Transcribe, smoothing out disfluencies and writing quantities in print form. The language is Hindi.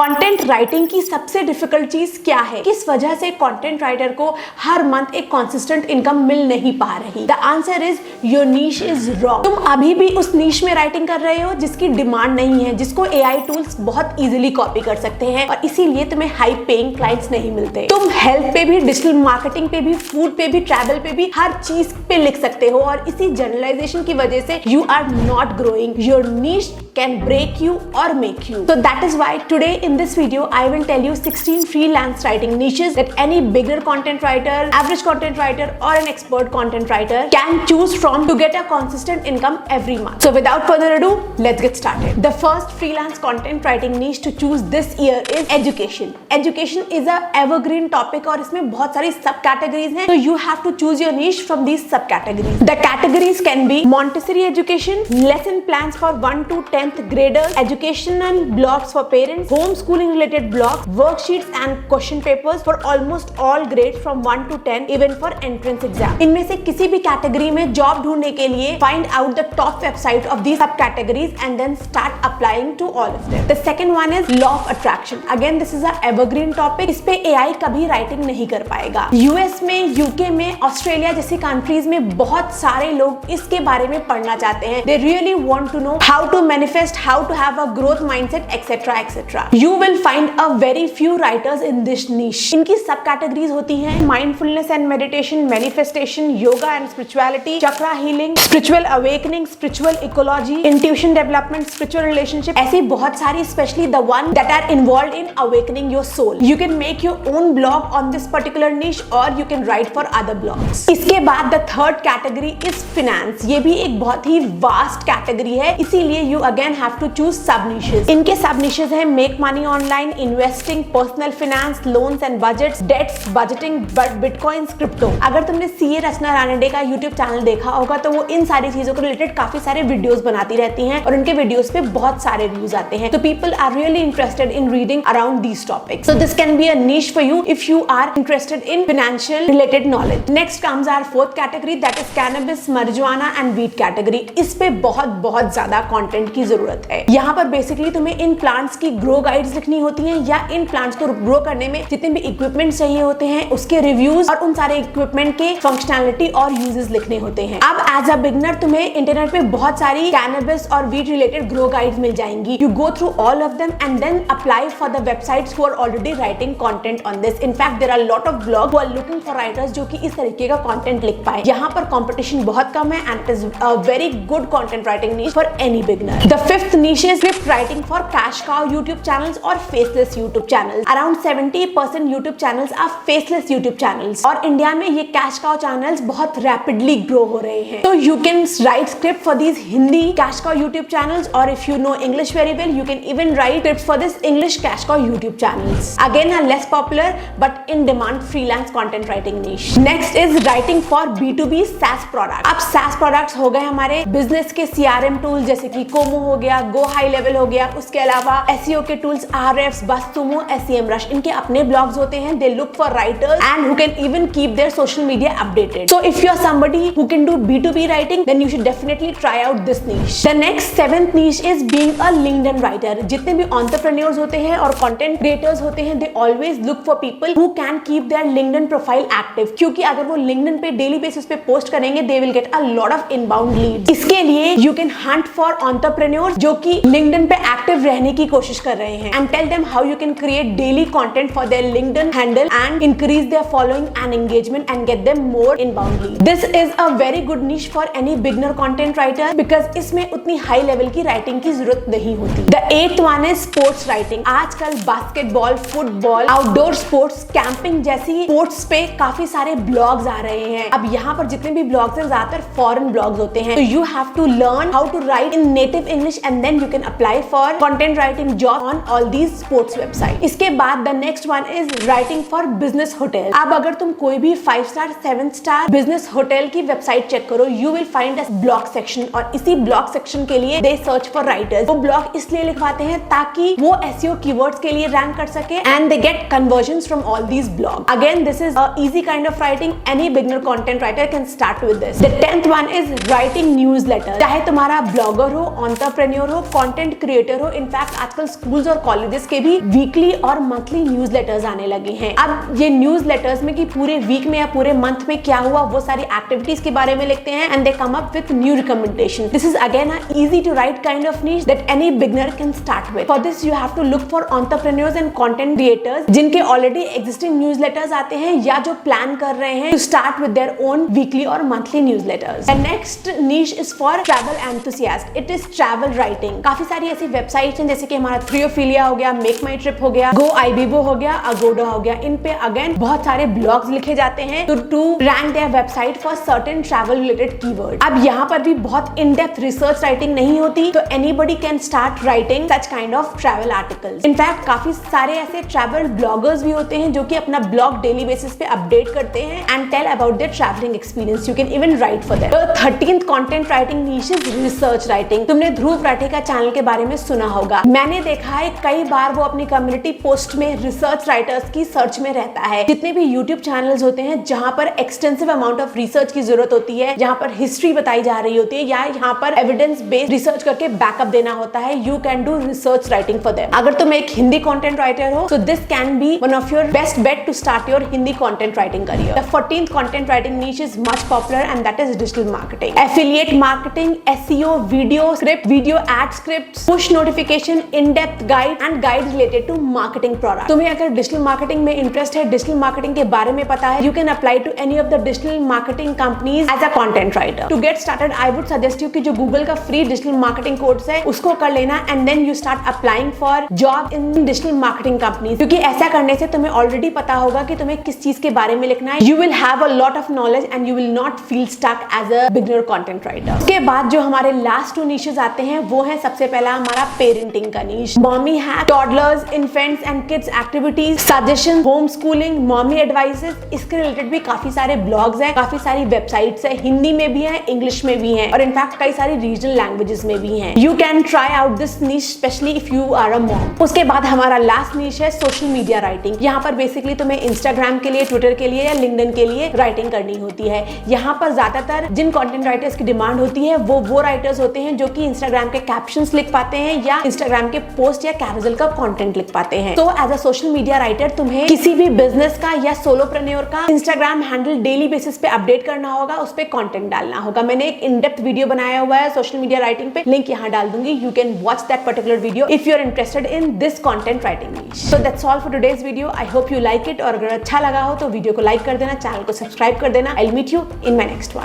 कंटेंट राइटिंग की सबसे डिफिकल्ट चीज क्या है? किस वजह से कंटेंट राइटर को हर मंथ एक कंसिस्टेंट इनकम मिल नहीं पा रही? The answer is your niche is wrong. तुम अभी भी उस नीश में राइटिंग कर रहे हो जिसकी डिमांड नहीं है, जिसको एआई टूल्स बहुत इजीली कॉपी कर सकते हैं और इसीलिए तुम्हें हाई पेइंग क्लाइंट्स नहीं मिलते। तुम हेल्थ पे भी, डिजिटल मार्केटिंग पे भी, फूड पे भी, ट्रैवल पे भी, हर चीज पे लिख सकते हो और इसी जनरलाइजेशन की वजह से you are not growing. Your niche can break you or make you. So that is why today in this video I will tell you 16 freelance writing niches that any beginner content writer, average content writer or an expert content writer can choose from to get a consistent income every month. So without further ado, let's get started. The first freelance content writing niche to choose this year is education. Education is a evergreen topic और इसमें बहुत सारी सब categories हैं, so you have to choose your niche from these sub categories. The categories can be Montessori education, lesson plans for 1 to 10th graders, educational blogs for parents, homeschooling related blogs, worksheets and question papers for almost all grades from 1 to 10, even for entrance exam. इनमें से किसी भी कैटेगरी में जॉब ढूंढने के लिए find out the top website of these subcategories and then start applying to all of them. The second one is law of attraction. Again, this is a evergreen topic. इस पे AI कभी राइटिंग नहीं कर पाएगा। यूएस में, यूके में, ऑस्ट्रेलिया जैसी कंट्रीज में बहुत सारे लोग इसके बारे में पढ़ना चाहते हैं। They really want to know how to manifest, how to have a growth mindset, etc. etc. You will find a very few writers in this niche. इनकी सब कैटेगरीज होती हैं mindfulness and meditation, manifestation, yoga and spirituality, chakra healing, spiritual awakening, spiritual ecology, intuition development, spiritual relationship, ऐसी बहुत सारी, especially the one that are involved in awakening your soul. You can make your own blog on this particular niche or you can write for other blogs. इसके बाद the third category is finance. ये भी एक बहुत ही vast category है, इसीलिए you again have to choose sub niches. इनके sub niches हैं make money online, investing, personal finance, loans and budgets, debts, budgeting, bitcoins, crypto. अगर तुमने CA रचना रानडे का YouTube चैनल देखा होगा तो वो इन सारी चीजों को रिलेटेड काफी सारे वीडियोस बनाती रहती हैं और उनके वीडियोस पे बहुत सारे व्यूज आते हैं, तो people are really interested in reading around these topics. So this can be a niche for you if you are interested in financial related knowledge. Next comes our fourth category, that is cannabis, marijuana and weed category. इस पे बहुत ज्यादा कंटेंट की जरूरत है। यहाँ पर बेसिकली तुम्हें इन प्लांट्स की ग्रो गाइड्स लिखनी होती हैं या इन प्लांट्स को ग्रो करने में जितने भी इक्विपमेंट चाहिए होते हैं उसके रिव्यूज और उन सारे इक्विपमेंट के फंक्शनैलिटी और यूजेस लिखने होते हैं। अब एज अ बिगनर तुम्हें इंटरनेट पे बहुत सारी कैनबिस और वीड रिलेटेड ग्रो गाइड्स मिल जाएंगी। You go through all of them and then apply for the websites who are already writing content on this. In fact there are lot of blog who are looking for writers जो कि इस तरीके का कंटेंट लिख पाए। यहाँ पर कंपटीशन बहुत कम है and it is a very good content writing niche for any beginner. The fifth niche is script writing for cash cow YouTube channels or faceless YouTube channels. Around 70% YouTube channels are faceless YouTube channels और इंडिया में ये cash cow channels बहुत rapidly grow हो रहे हैं। So you can write script for these Hindi cash cow YouTube channels or if you know English very well, you can even write scripts for this English cash cow YouTube channels. Again, a less popular but in demand freelance content writing niche. Next is writing for B2B SaaS products. अब SaaS products हो गए हमारे business के CRM tools जैसे कि Como हो गया, Go High Level हो गया, उसके अलावा SEO के टूल्स Ahrefs, BuzzSumo, SEMrush, इनके अपने ब्लॉग्स होते हैं। They look for writers and who can even keep their social media updated. So if you are somebody who can do B2B writing, then you should definitely try out this niche. The next seventh niche is being a LinkedIn writer. जितने भी entrepreneurs होते हैं और content creators होते हैं, they always look for people who can keep their LinkedIn profile active. क्योंकि अगर वो LinkedIn पे डेली बेसिस पे पोस्ट करेंगे, they will get a lot of inbound leads. इसके लिए you can hunt for entrepreneurs जो कि LinkedIn पे एक्टिव रहने की कोशिश कर रहे हैं and tell them how you can create daily content for their LinkedIn handle and increase their following and engagement and get them more inbound leads. This is a very good niche for any beginner content writer because इसमें उतनी हाई लेवल की राइटिंग की जरूरत नहीं होती। The eighth one is sports writing. आजकल basketball, football, outdoor sports, camping जैसी स्पोर्ट्स पे काफी सारे ब्लॉग्स आ रहे हैं। अब यहाँ पर जितने भी ब्लॉग्स हैं ज्यादातर फॉरेन ब्लॉग्स होते हैं, तो you have to learn how to write in native English and then you can apply for content writing job on all these sports websites. इसके बाद the next one is writing for business hotel. अब अगर तुम कोई भी 5 star 7 star business hotel की वेबसाइट चेक करो, you will find a blog section और इसी blog section के लिए they search for writers. वो blog इसलिए लिखवाते हैं ताकि वो SEO keywords के लिए रैंक कर सके and they get conversions from all these blogs. Again, this is a easy kind of writing. Any beginner content writer can start with this. The 10th one is writing newsletter. चाहे तुम्हारा ब्लॉगर हो, एंटरप्रेन्योर हो, कंटेंट क्रिएटर हो, इनफैक्ट आजकल स्कूल्स और कॉलेजेस के भी वीकली और मंथली न्यूज़लेटर्स आने लगे हैं। अब ये न्यूज़लेटर्स में कि पूरे वीक में या पूरे मंथ में क्या हुआ वो सारी एक्टिविटीज के बारे में लिखते हैं and they come up with new recommendation. This is again a easy to write kind of niche that any beginner can start with. For this you have to look for entrepreneurs and content creators जिनके ऑलरेडी एग्जिस्टिंग न्यूज़लेटर्स आते हैं या जो प्लान कर रहे हैं to start with their own weekly और monthly newsletters. And next niche is for travel enthusiast. It is travel writing. काफी सारी ऐसी वेबसाइट्स हैं जैसे कि हमारा थ्रियोफिलिया हो गया, मेक माई ट्रिप हो गया, गो आईबीबो हो गया, अगोडा हो गया। इन पे अगेन बहुत सारे ब्लॉग्स लिखे जाते हैं to rank their website for certain travel related keyword. अब यहाँ पर भी बहुत इन डेप्थ रिसर्च राइटिंग नहीं होती, तो anybody can start writing such kind of travel articles. In fact काफी सारे ऐसे ट्रैवल ब्लॉगर्स भी होते हैं जो कि अपना ब्लॉग डेली बेसिस पे अपडेट करते हैं and tell about their travelling experience. You can even write for them. 13th content writing niche is research writing. तुमने ध्रुव राठी का चैनल के बारे में सुना होगा। मैंने देखा है कई बार वो अपनी कम्युनिटी पोस्ट में रिसर्च राइटर्स की सर्च में रहता है। जितने भी यूट्यूब चैनल्स होते हैं जहां पर एक्सटेंसिव अमाउंट ऑफ रिसर्च की जरूरत होती है, जहां पर हिस्ट्री बताई जा रही होती है या यहाँ पर एविडेंस बेस्ड रिसर्च करके बैकअप देना होता है, you can do research writing for them. अगर तुम एक हिंदी कंटेंट राइटर हो तो this can be one of your best bet to start your Hindi content writing career. The 14th content writing niche is much popular and that is digital marketing, affiliate marketing, SEO, video script, video ad script, push notification, in depth guide and guide related to marketing product. तुम्हें अगर डिजिटल मार्केटिंग में इंटरेस्ट है, डिजिटल मार्केटिंग के बारे में पता है, you can apply to any of the digital marketing companies as a content writer. To get started I would suggest you कि जो गूगल का फ्री डिजिटल मार्केटिंग कोर्स है उसको कर लेना and then you start applying for job in digital marketing companies, क्योंकि ऐसा करने से तुम्हें ऑलरेडी पता होगा कि तुम्हें किस चीज के बारे में लिखना है। You will have a lot of knowledge and you will not feel stuck as a beginner content writer. उसके बाद जो हमारे लास्ट 2 नीशेस आते हैं वो है सबसे पहला हमारा पेरेंटिंग का niche. Mommy hack, toddlers, infants and kids activities, suggestion, home schooling, mommy advices. इसके रिलेटेड भी काफी सारे ब्लॉग्स हैं, काफी सारी वेबसाइट्स है, हिंदी में भी है, इंग्लिश में भी है और इनफैक्ट कई सारी रीजनल लैंग्वेजेस में भी हैं। You can try out this niche specially if you are a mom. उसके बाद हमारा लास्ट नीश है सोशल मीडिया राइटिंग। यहाँ पर बेसिकली तुम्हें इंस्टाग्राम के लिए, ट्विटर के लिए या लिंक्डइन के लिए राइटिंग करनी होती है। यहाँ पर ज्यादातर जिन कंटेंट राइटर्स की डिमांड होती है वो राइटर्स होते हैं जो कि इंस्टाग्राम के कैप्शंस लिख पाते हैं या इंस्टाग्राम के पोस्ट या कैरोसेल का कंटेंट लिख पाते हैं। तो as a social media writer तुम्हें किसी भी बिजनेस का या सोलोप्रेन्योर का इंस्टाग्राम हैंडल डेली बेसिस पे अपडेट करना होगा, उस पे कंटेंट डालना होगा। मैंने एक इन डेप्थ वीडियो बनाया हुआ है सोशल मीडिया राइटिंग पे, लिंक यहाँ डाल दूंगी। You can watch that particular video if you are interested in this content writing niche. So that's all for today's video. I hope you like it और अगर अच्छा लगा हो तो वीडियो को लाइक कर देना, चैनल को सब्सक्राइब कर देना। I will meet you in my next one.